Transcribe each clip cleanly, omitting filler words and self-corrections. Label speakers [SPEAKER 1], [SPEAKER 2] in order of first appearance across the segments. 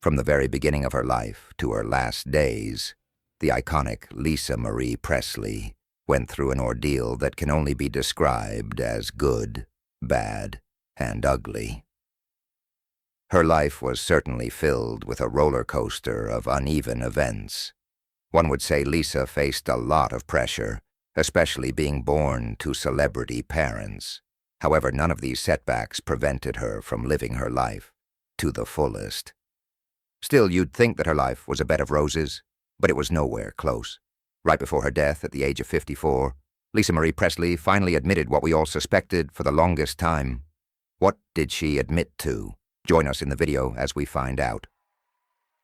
[SPEAKER 1] From the very beginning of her life to her last days, the iconic Lisa Marie Presley went through an ordeal that can only be described as good, bad, and ugly. Her life was certainly filled with a roller coaster of uneven events. One would say Lisa faced a lot of pressure, especially being born to celebrity parents. However, none of these setbacks prevented her from living her life to the fullest. Still, you'd think that her life was a bed of roses, but it was nowhere close. Right before her death at the age of 54, Lisa Marie Presley finally admitted what we all suspected for the longest time. What did she admit to? Join us in the video as we find out.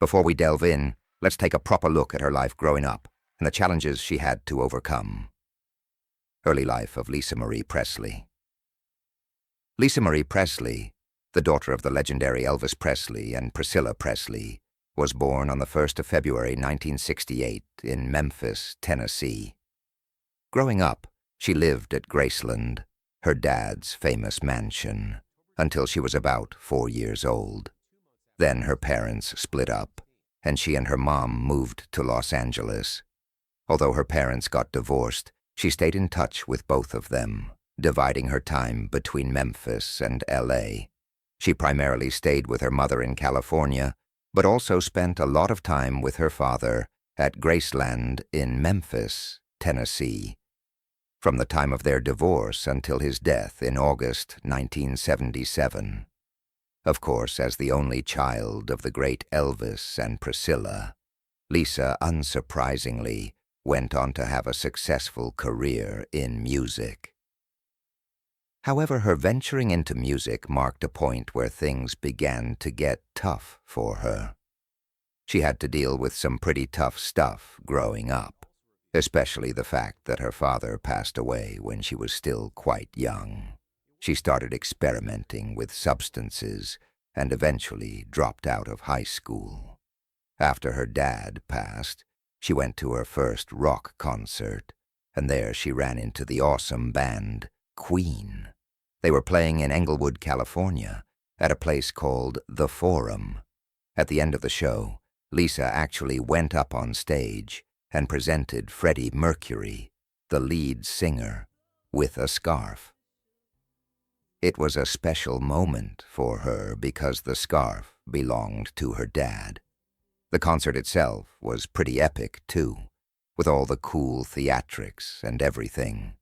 [SPEAKER 1] Before we delve in, let's take a proper look at her life growing up and the challenges she had to overcome. Early life of Lisa Marie Presley. Lisa Marie Presley, the daughter of the legendary Elvis Presley and Priscilla Presley, was born on the 1st of February 1968 in Memphis, Tennessee. Growing up, she lived at Graceland, her dad's famous mansion, until she was about 4 years old. Then her parents split up, and she and her mom moved to Los Angeles. Although her parents got divorced, she stayed in touch with both of them, dividing her time between Memphis and LA. She primarily stayed with her mother in California, but also spent a lot of time with her father at Graceland in Memphis, Tennessee, from the time of their divorce until his death in August 1977. Of course, as the only child of the great Elvis and Priscilla, Lisa, unsurprisingly, went on to have a successful career in music. However, her venturing into music marked a point where things began to get tough for her. She had to deal with some pretty tough stuff growing up, especially the fact that her father passed away when she was still quite young. She started experimenting with substances and eventually dropped out of high school. After her dad passed, she went to her first rock concert, and there she ran into the awesome band Queen. They were playing in Englewood, California, at a place called The Forum. At the end of the show, Lisa actually went up on stage and presented Freddie Mercury, the lead singer, with a scarf. It was a special moment for her because the scarf belonged to her dad. The concert itself was pretty epic, too, with all the cool theatrics and everything.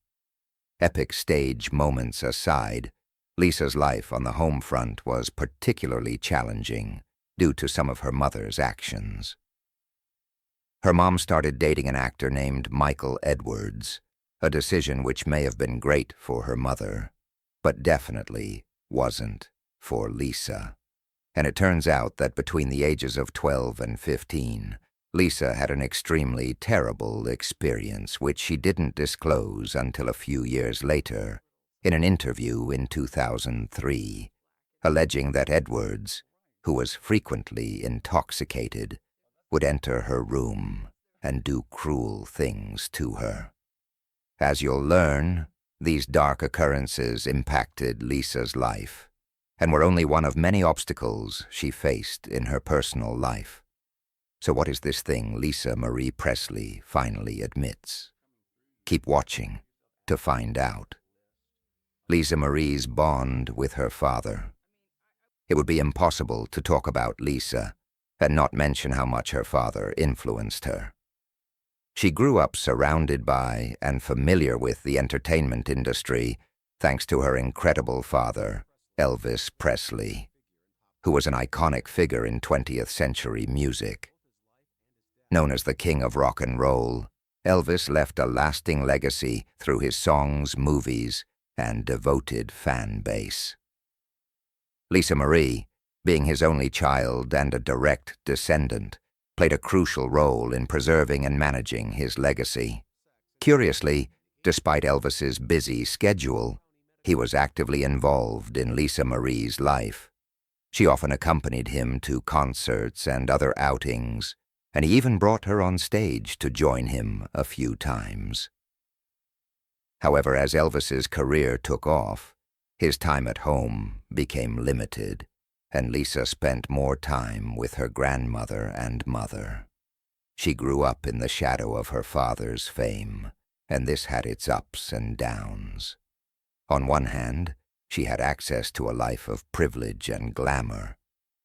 [SPEAKER 1] Epic stage moments aside, Lisa's life on the home front was particularly challenging due to some of her mother's actions. Her mom started dating an actor named Michael Edwards, a decision which may have been great for her mother, but definitely wasn't for Lisa. And it turns out that between the ages of 12 and 15, Lisa had an extremely terrible experience which she didn't disclose until a few years later in an interview in 2003, alleging that Edwards, who was frequently intoxicated, would enter her room and do cruel things to her. As you'll learn, these dark occurrences impacted Lisa's life and were only one of many obstacles she faced in her personal life. So what is this thing Lisa Marie Presley finally admits? Keep watching to find out. Lisa Marie's bond with her father. It would be impossible to talk about Lisa and not mention how much her father influenced her. She grew up surrounded by and familiar with the entertainment industry thanks to her incredible father, Elvis Presley, who was an iconic figure in 20th century music. Known as the King of Rock and Roll, Elvis left a lasting legacy through his songs, movies, and devoted fan base. Lisa Marie, being his only child and a direct descendant, played a crucial role in preserving and managing his legacy. Curiously, despite Elvis's busy schedule, he was actively involved in Lisa Marie's life. She often accompanied him to concerts and other outings, and he even brought her on stage to join him a few times. However, as Elvis's career took off, his time at home became limited, and Lisa spent more time with her grandmother and mother. She grew up in the shadow of her father's fame, and this had its ups and downs. On one hand, she had access to a life of privilege and glamour,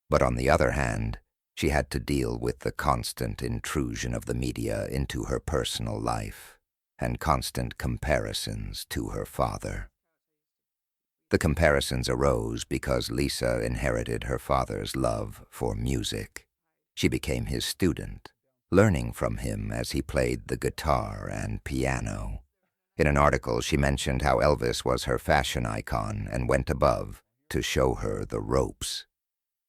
[SPEAKER 1] but on the other hand, she had to deal with the constant intrusion of the media into her personal life and constant comparisons to her father. The comparisons arose because Lisa inherited her father's love for music. She became his student, learning from him as he played the guitar and piano. In an article, she mentioned how Elvis was her fashion icon and went above to show her the ropes.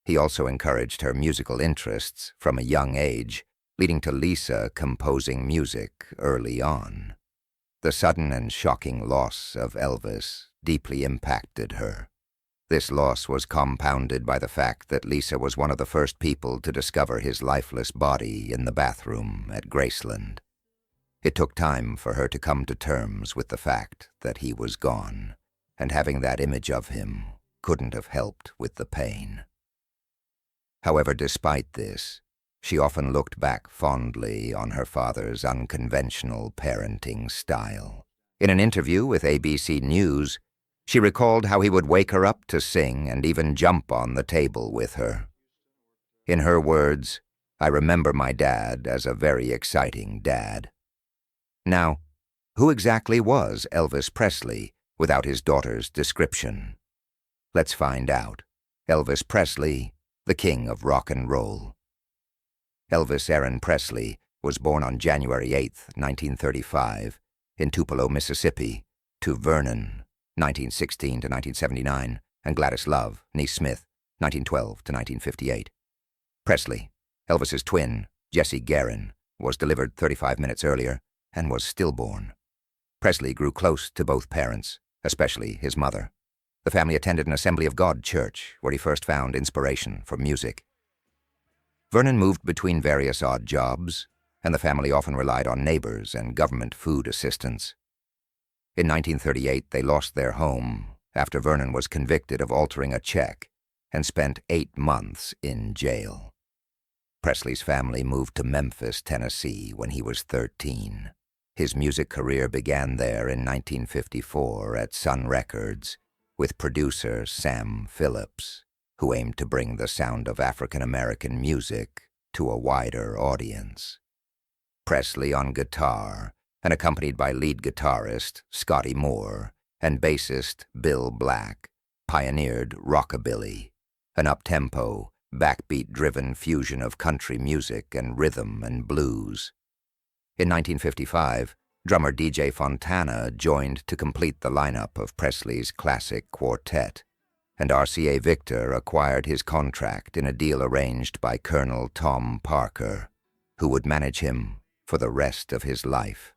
[SPEAKER 1] He also encouraged her musical interests from a young age, leading to Lisa composing music early on. The sudden and shocking loss of Elvis deeply impacted her. This loss was compounded by the fact that Lisa was one of the first people to discover his lifeless body in the bathroom at Graceland. It took time for her to come to terms with the fact that he was gone, and having that image of him couldn't have helped with the pain. However, despite this, she often looked back fondly on her father's unconventional parenting style. In an interview with ABC News, she recalled how he would wake her up to sing and even jump on the table with her. In her words, "I remember my dad as a very exciting dad." Now, who exactly was Elvis Presley without his daughter's description? Let's find out. Elvis Presley, the king of rock and roll. Elvis Aaron Presley was born on January 8, 1935, in Tupelo, Mississippi, to Vernon, 1916 to 1979, and Gladys Love, niece Smith, 1912 to 1958. Presley, Elvis's twin, Jesse Guerin, was delivered 35 minutes earlier and was stillborn. Presley grew close to both parents, especially his mother. The family attended an Assembly of God church where he first found inspiration for music. Vernon moved between various odd jobs, and the family often relied on neighbors and government food assistance. In 1938, they lost their home after Vernon was convicted of altering a check and spent 8 months in jail. Presley's family moved to Memphis, Tennessee when he was 13. His music career began there in 1954 at Sun Records with producer Sam Phillips, who aimed to bring the sound of African-American music to a wider audience. Presley on guitar, and accompanied by lead guitarist Scotty Moore and bassist Bill Black, pioneered rockabilly, an up-tempo, backbeat-driven fusion of country music and rhythm and blues. In 1955, drummer DJ Fontana joined to complete the lineup of Presley's classic quartet, and RCA Victor acquired his contract in a deal arranged by Colonel Tom Parker, who would manage him for the rest of his life.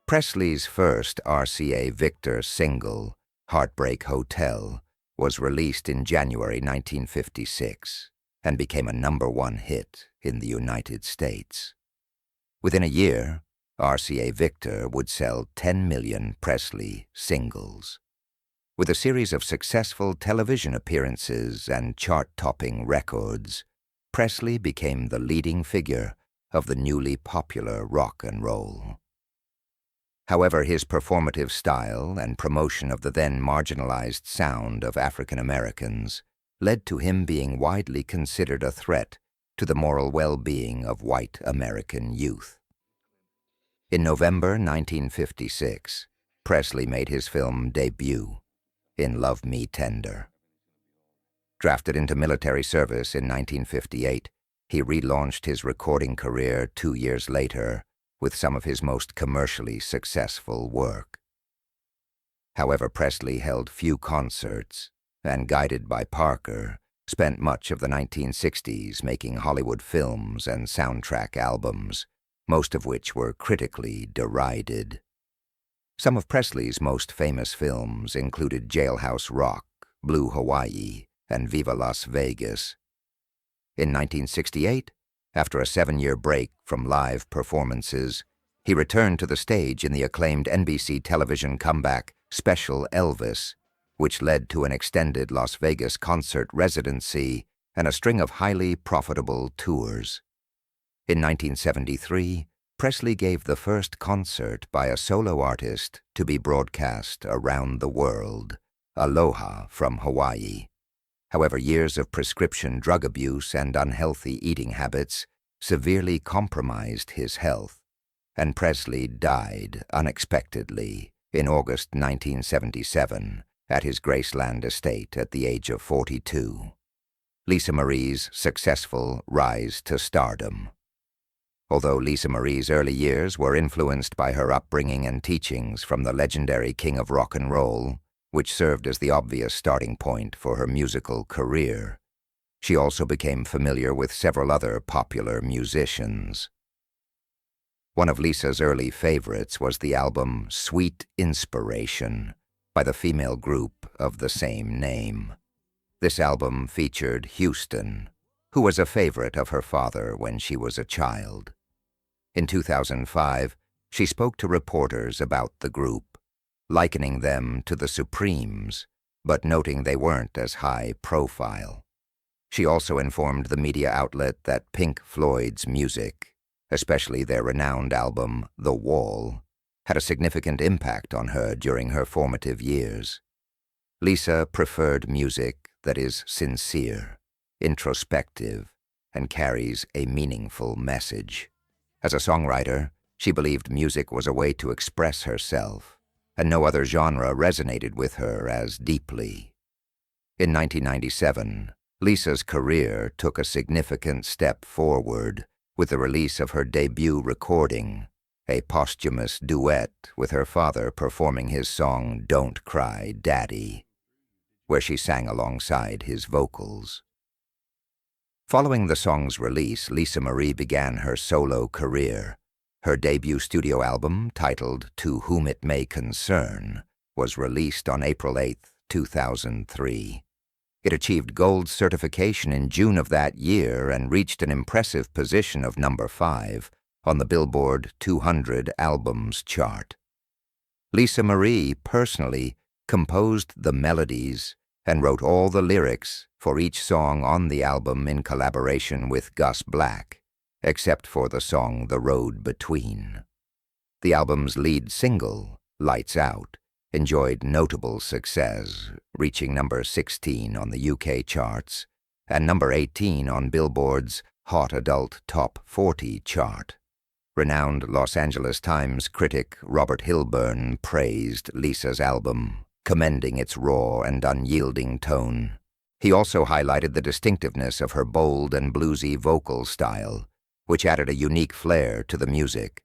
[SPEAKER 1] Presley's first RCA Victor single, Heartbreak Hotel, was released in January 1956 and became a #1 hit in the United States. Within a year, RCA Victor would sell 10 million Presley singles. With a series of successful television appearances and chart-topping records, Presley became the leading figure of the newly popular rock and roll. However, his performative style and promotion of the then marginalized sound of African Americans led to him being widely considered a threat to the moral well-being of white American youth. In November 1956, Presley made his film debut in Love Me Tender. Drafted into military service in 1958, he relaunched his recording career 2 years later with some of his most commercially successful work. However, Presley held few concerts and, guided by Parker, spent much of the 1960s making Hollywood films and soundtrack albums, most of which were critically derided. Some of Presley's most famous films included Jailhouse Rock, Blue Hawaii, and Viva Las Vegas. In 1968, after a 7-year break from live performances, he returned to the stage in the acclaimed NBC television comeback Special Elvis, which led to an extended Las Vegas concert residency and a string of highly profitable tours. In 1973, Presley gave the first concert by a solo artist to be broadcast around the world, Aloha from Hawaii. However, years of prescription drug abuse and unhealthy eating habits severely compromised his health, and Presley died unexpectedly in August 1977 at his Graceland estate at the age of 42. Lisa Marie's successful rise to stardom. Although Lisa Marie's early years were influenced by her upbringing and teachings from the legendary King of Rock and Roll, which served as the obvious starting point for her musical career, she also became familiar with several other popular musicians. One of Lisa's early favorites was the album Sweet Inspiration by the female group of the same name. This album featured Houston, who was a favorite of her father when she was a child. In 2005, she spoke to reporters about the group, likening them to the Supremes, but noting they weren't as high profile. She also informed the media outlet that Pink Floyd's music, especially their renowned album The Wall, had a significant impact on her during her formative years. Lisa preferred music that is sincere, introspective, and carries a meaningful message. As a songwriter, she believed music was a way to express herself, and no other genre resonated with her as deeply. In 1997, Lisa's career took a significant step forward with the release of her debut recording, a posthumous duet with her father performing his song Don't Cry, Daddy, where she sang alongside his vocals. Following the song's release, Lisa Marie began her solo career. Her debut studio album, titled To Whom It May Concern, was released on April 8, 2003. It achieved gold certification in June of that year and reached an impressive position of number 5 on the Billboard 200 Albums chart. Lisa Marie personally composed the melodies and wrote all the lyrics for each song on the album in collaboration with Gus Black, except for the song The Road Between. The album's lead single, Lights Out, enjoyed notable success, reaching number 16 on the UK charts and number 18 on Billboard's Hot Adult Top 40 chart. Renowned Los Angeles Times critic Robert Hilburn praised Lisa's album, commending its raw and unyielding tone. He also highlighted the distinctiveness of her bold and bluesy vocal style, which added a unique flair to the music.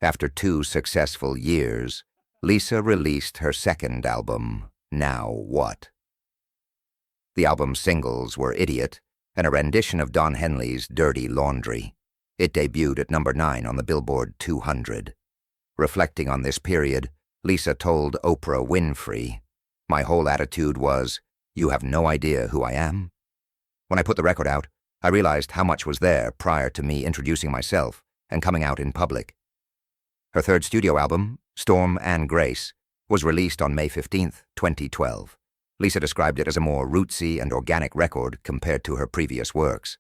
[SPEAKER 1] After 2 successful years, Lisa released her second album, Now What? The album's singles were Idiot and a rendition of Don Henley's Dirty Laundry. It debuted at number 9 on the Billboard 200. Reflecting on this period, Lisa told Oprah Winfrey, "My whole attitude was, you have no idea who I am." When I put the record out, I realized how much was there prior to me introducing myself and coming out in public. Her third studio album, Storm and Grace, was released on May 15, 2012. Lisa described it as a more rootsy and organic record compared to her previous works.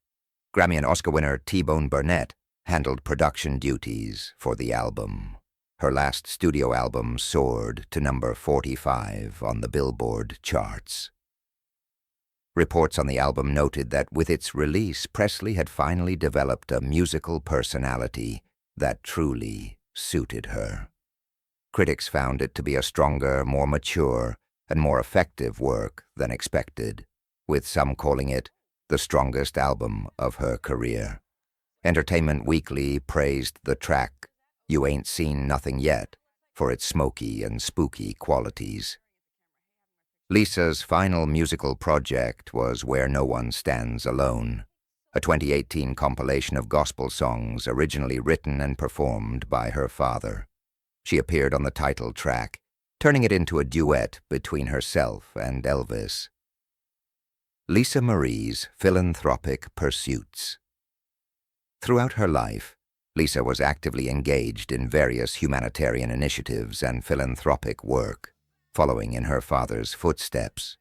[SPEAKER 1] Grammy and Oscar winner T-Bone Burnett handled production duties for the album. Her last studio album soared to number 45 on the Billboard charts. Reports on the album noted that with its release, Presley had finally developed a musical personality that truly suited her. Critics found it to be a stronger, more mature, and more effective work than expected, with some calling it the strongest album of her career. Entertainment Weekly praised the track You Ain't Seen Nothing Yet for its smoky and spooky qualities. Lisa's final musical project was Where No One Stands Alone, a 2018 compilation of gospel songs originally written and performed by her father. She appeared on the title track, turning it into a duet between herself and Elvis. Lisa Marie's philanthropic pursuits. Throughout her life, Lisa was actively engaged in various humanitarian initiatives and philanthropic work. following in her father's footsteps.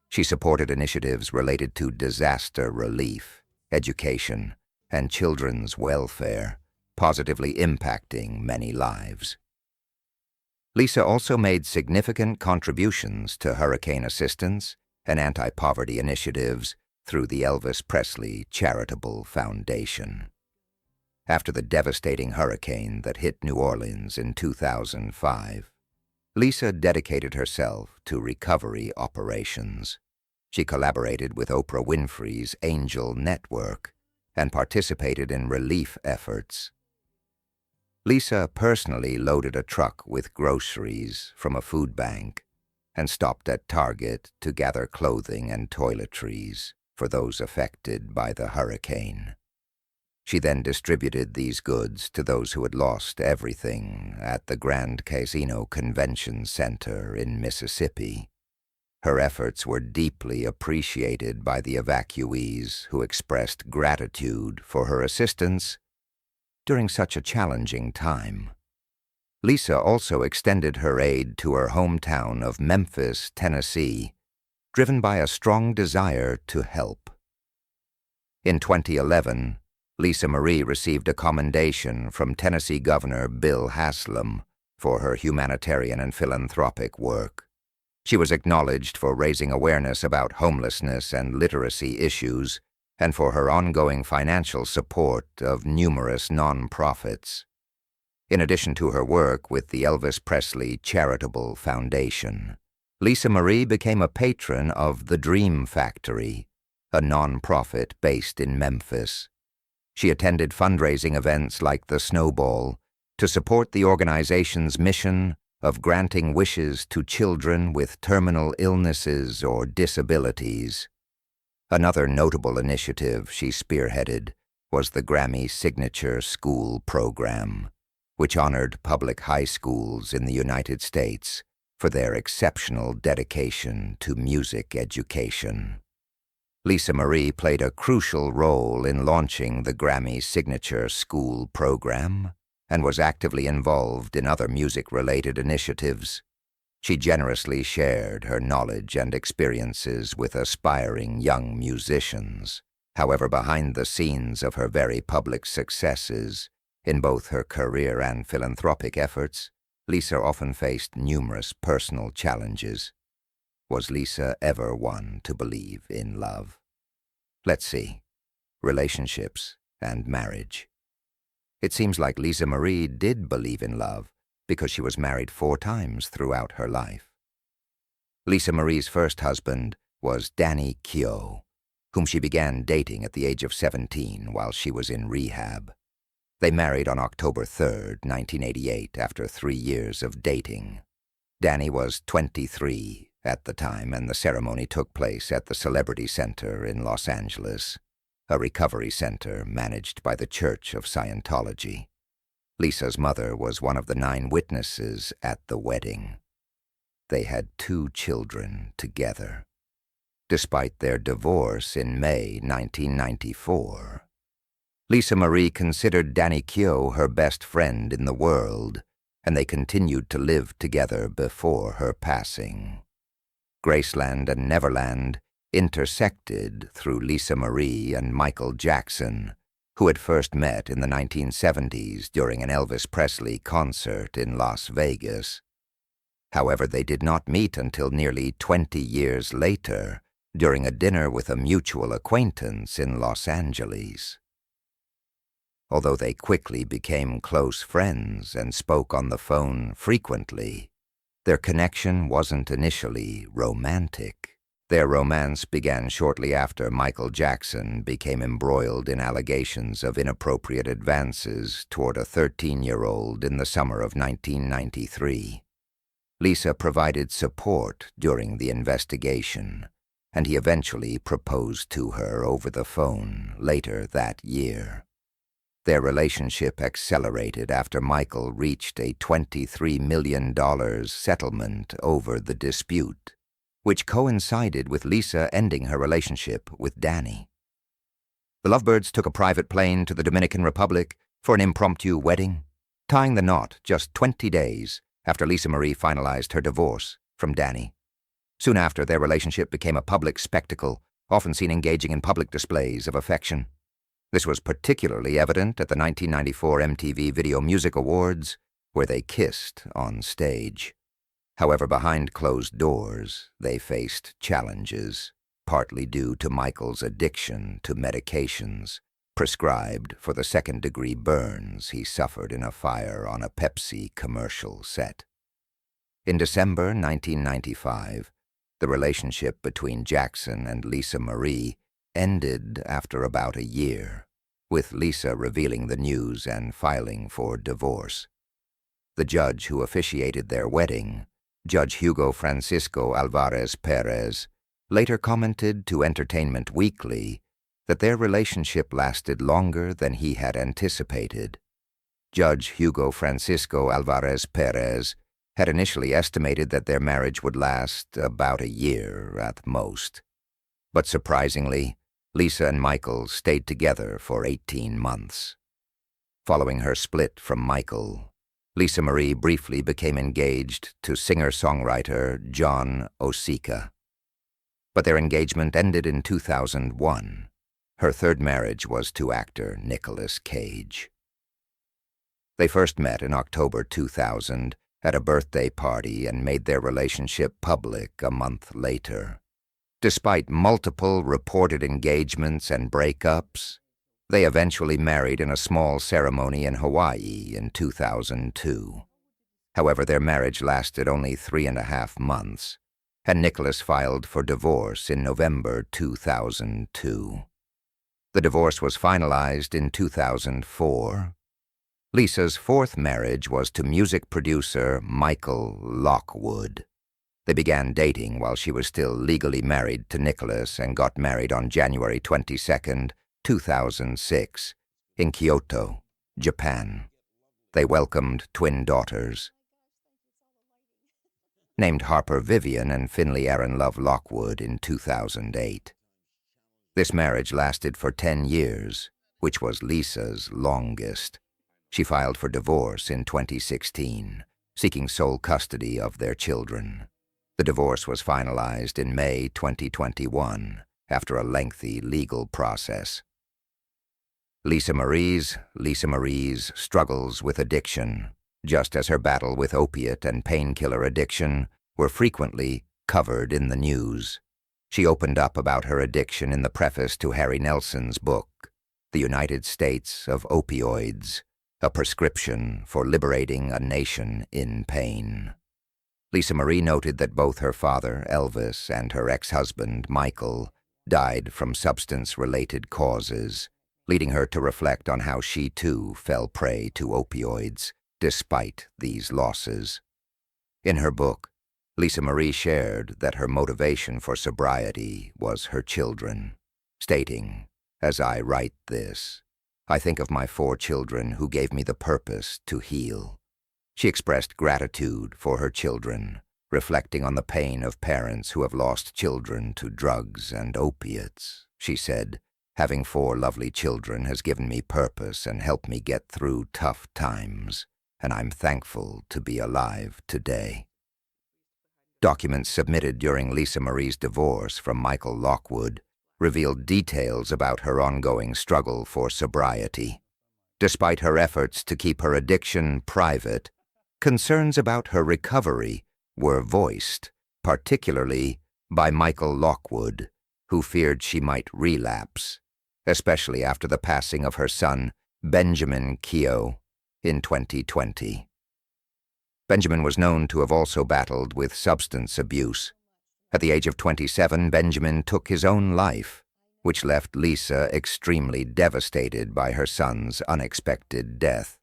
[SPEAKER 1] She supported initiatives related to disaster relief, education, and children's welfare, positively impacting many lives. Lisa also made significant contributions to hurricane assistance and anti-poverty initiatives through the Elvis Presley Charitable Foundation. After the devastating hurricane that hit New Orleans in 2005, Lisa dedicated herself to recovery operations. She collaborated with Oprah Winfrey's Angel Network and participated in relief efforts. Lisa personally loaded a truck with groceries from a food bank and stopped at Target to gather clothing and toiletries for those affected by the hurricane. She then distributed these goods to those who had lost everything at the Grand Casino Convention Center in Mississippi. Her efforts were deeply appreciated by the evacuees who expressed gratitude for her assistance during such a challenging time. Lisa also extended her aid to her hometown of Memphis, Tennessee, driven by a strong desire to help. In 2011, Lisa Marie received a commendation from Tennessee Governor Bill Haslam for her humanitarian and philanthropic work. She was acknowledged for raising awareness about homelessness and literacy issues and for her ongoing financial support of numerous nonprofits. In addition to her work with the Elvis Presley Charitable Foundation, Lisa Marie became a patron of The Dream Factory, a nonprofit based in Memphis. She attended fundraising events like the Snowball to support the organization's mission of granting wishes to children with terminal illnesses or disabilities. Another notable initiative she spearheaded was the Grammy Signature School Program, which honored public high schools in the United States for their exceptional dedication to music education. Lisa Marie played a crucial role in launching the Grammy Signature School Program and was actively involved in other music-related initiatives. She generously shared her knowledge and experiences with aspiring young musicians. However, behind the scenes of her very public successes, in both her career and philanthropic efforts, Lisa often faced numerous personal challenges. Was Lisa ever one to believe in love? Let's see. Relationships and marriage. It seems like Lisa Marie did believe in love because she was married 4 times throughout her life. Lisa Marie's first husband was Danny Keough, whom she began dating at the age of 17 while she was in rehab. They married on October 3, 1988, after 3 years of dating. Danny was 23 at the time, and the ceremony took place at the Celebrity Center in Los Angeles, a recovery center managed by the Church of Scientology. Lisa's mother was one of the 9 witnesses at the wedding. They had 2 children together. Despite their divorce in May 1994, Lisa Marie considered Danny Keough her best friend in the world, and they continued to live together before her passing. Graceland and Neverland intersected through Lisa Marie and Michael Jackson, who had first met in the 1970s during an Elvis Presley concert in Las Vegas. However, they did not meet until nearly 20 years later, during a dinner with a mutual acquaintance in Los Angeles. Although they quickly became close friends and spoke on the phone frequently, their connection wasn't initially romantic. Their romance began shortly after Michael Jackson became embroiled in allegations of inappropriate advances toward a 13-year-old in the summer of 1993. Lisa provided support during the investigation, and he eventually proposed to her over the phone later that year. Their relationship accelerated after Michael reached a $23 million settlement over the dispute, which coincided with Lisa ending her relationship with Danny. The lovebirds took a private plane to the Dominican Republic for an impromptu wedding, tying the knot just 20 days after Lisa Marie finalized her divorce from Danny. Soon after, their relationship became a public spectacle, often seen engaging in public displays of affection. This was particularly evident at the 1994 MTV Video Music Awards, where they kissed on stage. However, behind closed doors, they faced challenges, partly due to Michael's addiction to medications prescribed for the second-degree burns he suffered in a fire on a Pepsi commercial set. In December 1995, the relationship between Jackson and Lisa Marie ended after about a year, with Lisa revealing the news and filing for divorce. The judge who officiated their wedding, Judge Hugo Francisco Alvarez Perez, later commented to Entertainment Weekly that their relationship lasted longer than he had anticipated. Judge Hugo Francisco Alvarez Perez had initially estimated that their marriage would last about a year at most. But surprisingly, Lisa and Michael stayed together for 18 months. Following her split from Michael, Lisa Marie briefly became engaged to singer-songwriter John Osika. But their engagement ended in 2001. Her third marriage was to actor Nicolas Cage. They first met in October 2000 at a birthday party and made their relationship public a month later. Despite multiple reported engagements and breakups, they eventually married in a small ceremony in Hawaii in 2002. However, their marriage lasted only 3.5 months, and Nicholas filed for divorce in November 2002. The divorce was finalized in 2004. Lisa's fourth marriage was to music producer Michael Lockwood. They began dating while she was still legally married to Nicholas and got married on January 22, 2006, in Kyoto, Japan. They welcomed twin daughters, named Harper Vivian and Finley Aaron Love Lockwood in 2008. This marriage lasted for 10 years, which was Lisa's longest. She filed for divorce in 2016, seeking sole custody of their children. The divorce was finalized in May 2021, after a lengthy legal process. Lisa Marie's struggles with addiction, just as her battle with opiate and painkiller addiction, were frequently covered in the news. She opened up about her addiction in the preface to Harry Nelson's book, The United States of Opioids, a prescription for liberating a nation in pain. Lisa Marie noted that both her father, Elvis, and her ex-husband, Michael, died from substance-related causes, leading her to reflect on how she too fell prey to opioids, despite these losses. In her book, Lisa Marie shared that her motivation for sobriety was her children, stating, "As I write this, I think of my 4 children who gave me the purpose to heal." She expressed gratitude for her children, reflecting on the pain of parents who have lost children to drugs and opiates. She said, "Having 4 lovely children has given me purpose and helped me get through tough times, and I'm thankful to be alive today." Documents submitted during Lisa Marie's divorce from Michael Lockwood revealed details about her ongoing struggle for sobriety. Despite her efforts to keep her addiction private, concerns about her recovery were voiced, particularly by Michael Lockwood, who feared she might relapse, especially after the passing of her son, Benjamin Keogh, in 2020. Benjamin was known to have also battled with substance abuse. At the age of 27, Benjamin took his own life, which left Lisa extremely devastated by her son's unexpected death.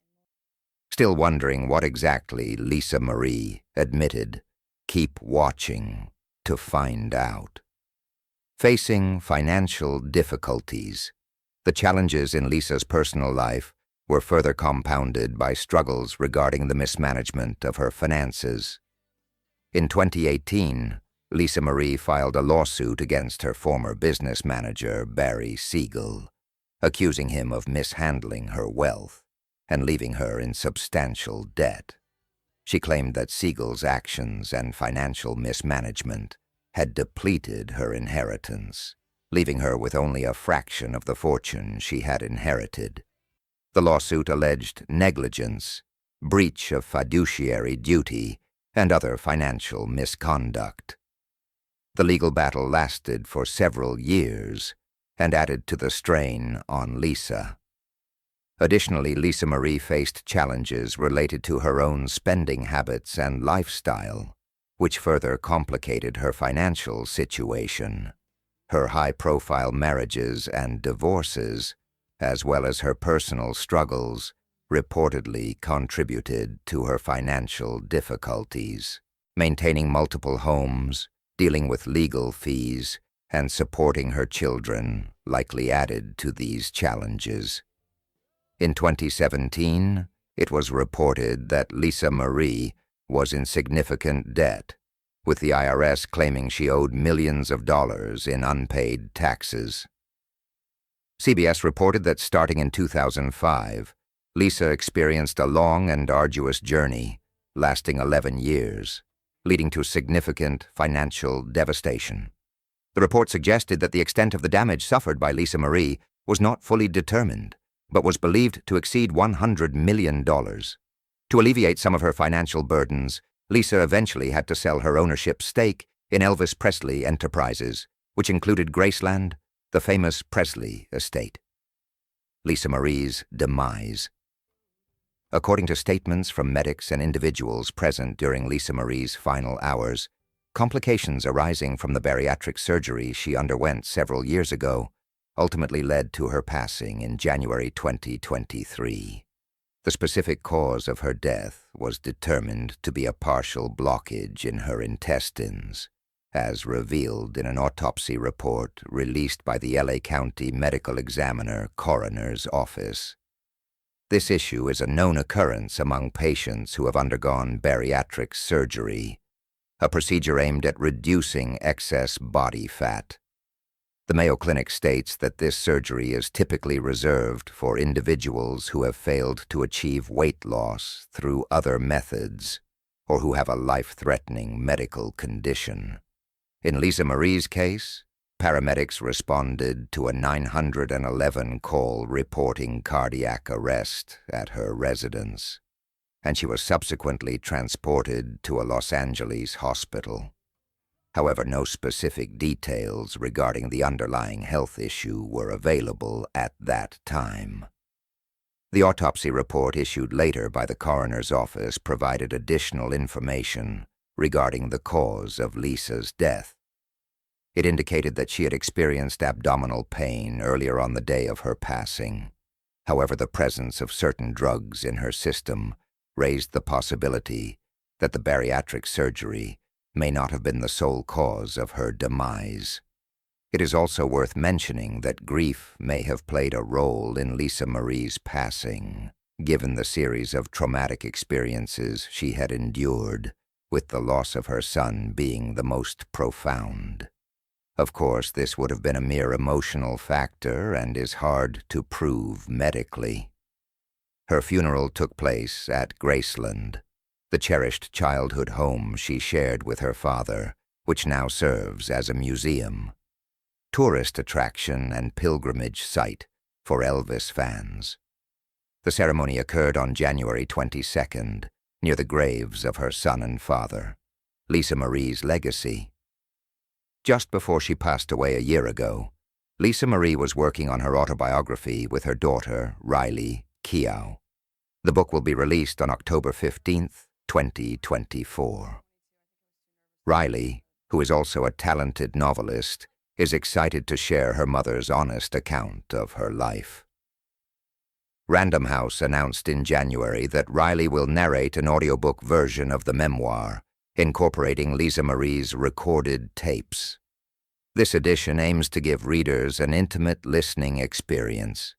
[SPEAKER 1] Still wondering what exactly Lisa Marie admitted, "Keep watching to find out." Facing financial difficulties, the challenges in Lisa's personal life were further compounded by struggles regarding the mismanagement of her finances. In 2018, Lisa Marie filed a lawsuit against her former business manager, Barry Siegel, accusing him of mishandling her wealth and leaving her in substantial debt. She claimed that Siegel's actions and financial mismanagement had depleted her inheritance, leaving her with only a fraction of the fortune she had inherited. The lawsuit alleged negligence, breach of fiduciary duty, and other financial misconduct. The legal battle lasted for several years and added to the strain on Lisa. Additionally, Lisa Marie faced challenges related to her own spending habits and lifestyle, which further complicated her financial situation. Her high-profile marriages and divorces, as well as her personal struggles, reportedly contributed to her financial difficulties. Maintaining multiple homes, dealing with legal fees, and supporting her children likely added to these challenges. In 2017, it was reported that Lisa Marie was in significant debt, with the IRS claiming she owed millions of dollars in unpaid taxes. CBS reported that starting in 2005, Lisa experienced a long and arduous journey lasting 11 years, leading to significant financial devastation. The report suggested that the extent of the damage suffered by Lisa Marie was not fully determined, but was believed to exceed $100 million. To alleviate some of her financial burdens, Lisa eventually had to sell her ownership stake in Elvis Presley Enterprises, which included Graceland, the famous Presley estate. Lisa Marie's demise. According to statements from medics and individuals present during Lisa Marie's final hours, complications arising from the bariatric surgery she underwent several years ago ultimately led to her passing in January 2023. The specific cause of her death was determined to be a partial blockage in her intestines, as revealed in an autopsy report released by the LA County Medical Examiner Coroner's Office. This issue is a known occurrence among patients who have undergone bariatric surgery, a procedure aimed at reducing excess body fat. The Mayo Clinic states that this surgery is typically reserved for individuals who have failed to achieve weight loss through other methods or who have a life-threatening medical condition. In Lisa Marie's case, paramedics responded to a 911 call reporting cardiac arrest at her residence, and she was subsequently transported to a Los Angeles hospital. However, no specific details regarding the underlying health issue were available at that time. The autopsy report issued later by the coroner's office provided additional information regarding the cause of Lisa's death. It indicated that she had experienced abdominal pain earlier on the day of her passing. However, the presence of certain drugs in her system raised the possibility that the bariatric surgery may not have been the sole cause of her demise. It is also worth mentioning that grief may have played a role in Lisa Marie's passing, given the series of traumatic experiences she had endured, with the loss of her son being the most profound. Of course, this would have been a mere emotional factor and is hard to prove medically. Her funeral took place at Graceland, the cherished childhood home she shared with her father, which now serves as a museum, tourist attraction and pilgrimage site for Elvis fans. The ceremony occurred on January 22nd, near the graves of her son and father. Lisa Marie's legacy. Just before she passed away a year ago, Lisa Marie was working on her autobiography with her daughter, Riley Keough. The book will be released on October 15th, 2024. Riley, who is also a talented novelist, is excited to share her mother's honest account of her life. Random House announced in January that Riley will narrate an audiobook version of the memoir, incorporating Lisa Marie's recorded tapes. This edition aims to give readers an intimate listening experience,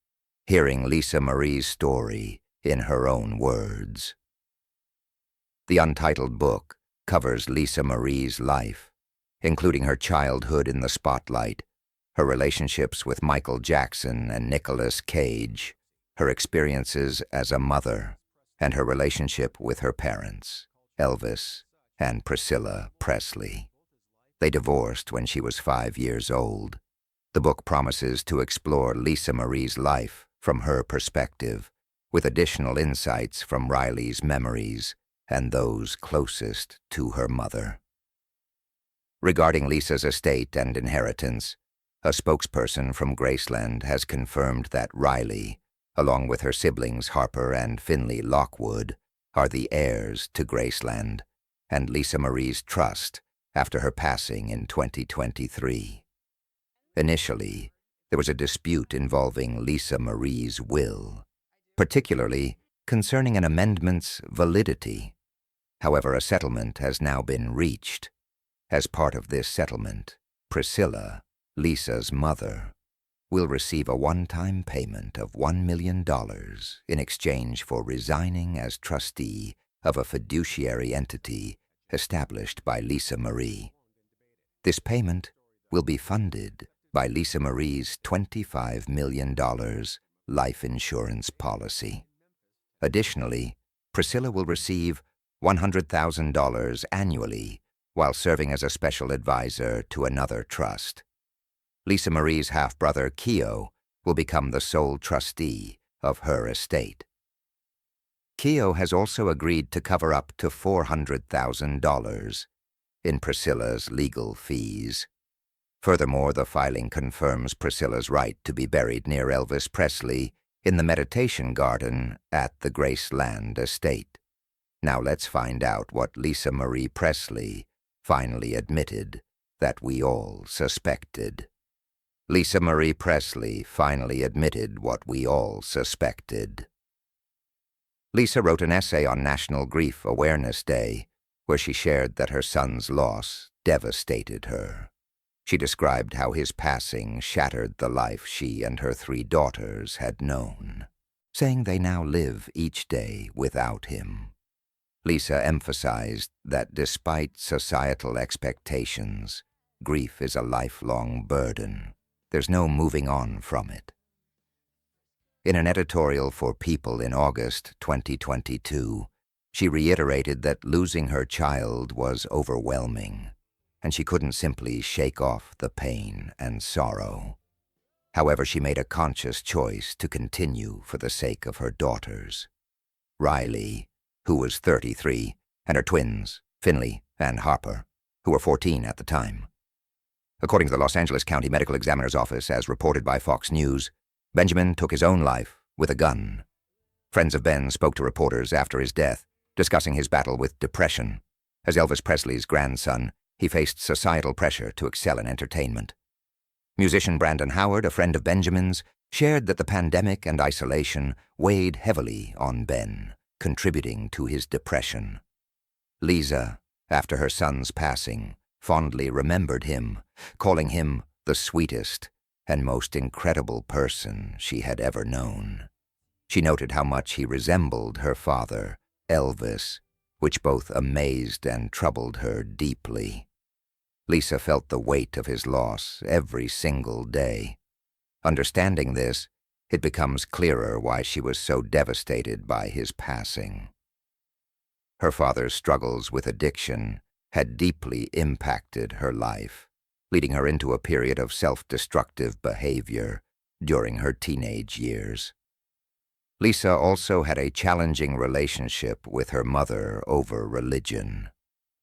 [SPEAKER 1] hearing Lisa Marie's story in her own words. The untitled book covers Lisa Marie's life, including her childhood in the spotlight, her relationships with Michael Jackson and Nicolas Cage, her experiences as a mother, and her relationship with her parents. Elvis, and Priscilla Presley. They divorced when she was 5 years old. The book promises to explore Lisa Marie's life from her perspective, with additional insights from Riley's memories and those closest to her mother. Regarding Lisa's estate and inheritance, a spokesperson from Graceland has confirmed that Riley, along with her siblings Harper and Finley Lockwood, are the heirs to Graceland and Lisa Marie's trust after her passing in 2023. Initially, there was a dispute involving Lisa Marie's will, particularly concerning an amendment's validity. However, a settlement has now been reached. As part of this settlement, Priscilla, Lisa's mother, will receive a one-time payment of $1 million in exchange for resigning as trustee of a fiduciary entity established by Lisa Marie. This payment will be funded by Lisa Marie's $25 million life insurance policy. Additionally, Priscilla will receive $100,000 annually while serving as a special advisor to another trust. Lisa Marie's half-brother, Keo, will become the sole trustee of her estate. Keo has also agreed to cover up to $400,000 in Priscilla's legal fees. Furthermore, the filing confirms Priscilla's right to be buried near Elvis Presley in the meditation garden at the Graceland estate. Now let's find out what Lisa Marie Presley finally admitted that we all suspected. Lisa Marie Presley finally admitted what we all suspected. Lisa wrote an essay on National Grief Awareness Day where she shared that her son's loss devastated her. She described how his passing shattered the life she and her 3 daughters had known, saying they now live each day without him. Lisa emphasized that despite societal expectations, grief is a lifelong burden. There's no moving on from it. In an editorial for People in August 2022, she reiterated that losing her child was overwhelming, and she couldn't simply shake off the pain and sorrow. However, she made a conscious choice to continue for the sake of her daughters. Riley, who was 33, and her twins, Finley and Harper, who were 14 at the time. According to the Los Angeles County Medical Examiner's Office, as reported by Fox News, Benjamin took his own life with a gun. Friends of Ben spoke to reporters after his death, discussing his battle with depression. As Elvis Presley's grandson, he faced societal pressure to excel in entertainment. Musician Brandon Howard, a friend of Benjamin's, shared that the pandemic and isolation weighed heavily on Ben, contributing to his depression. Lisa, after her son's passing, fondly remembered him, calling him the sweetest and most incredible person she had ever known. She noted how much he resembled her father, Elvis, which both amazed and troubled her deeply. Lisa felt the weight of his loss every single day. Understanding this, it becomes clearer why she was so devastated by his passing. Her father's struggles with addiction had deeply impacted her life, leading her into a period of self-destructive behavior during her teenage years. Lisa also had a challenging relationship with her mother over religion.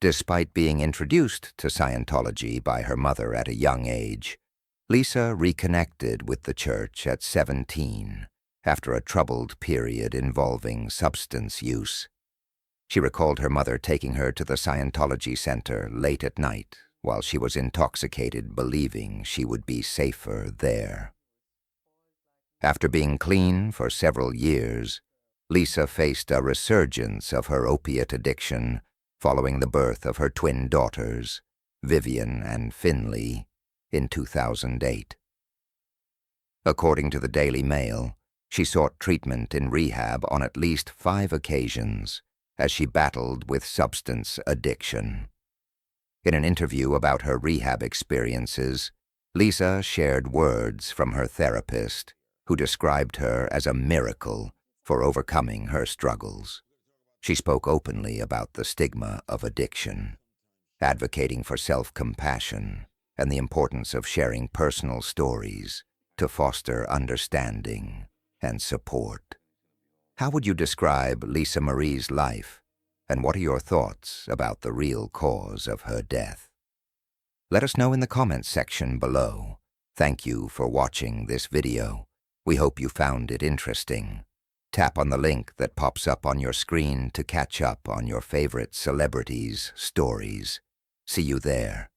[SPEAKER 1] Despite being introduced to Scientology by her mother at a young age, Lisa reconnected with the church at 17 after a troubled period involving substance use. She recalled her mother taking her to the Scientology Center late at night while she was intoxicated, believing she would be safer there. After being clean for several years, Lisa faced a resurgence of her opiate addiction following the birth of her twin daughters, Vivian and Finley, in 2008. According to the Daily Mail, she sought treatment in rehab on at least 5 occasions as she battled with substance addiction. In an interview about her rehab experiences, Lisa shared words from her therapist, who described her as a miracle for overcoming her struggles. She spoke openly about the stigma of addiction, advocating for self-compassion and the importance of sharing personal stories to foster understanding and support. How would you describe Lisa Marie's life, and what are your thoughts about the real cause of her death? Let us know in the comments section below. Thank you for watching this video. We hope you found it interesting. Tap on the link that pops up on your screen to catch up on your favorite celebrities' stories. See you there.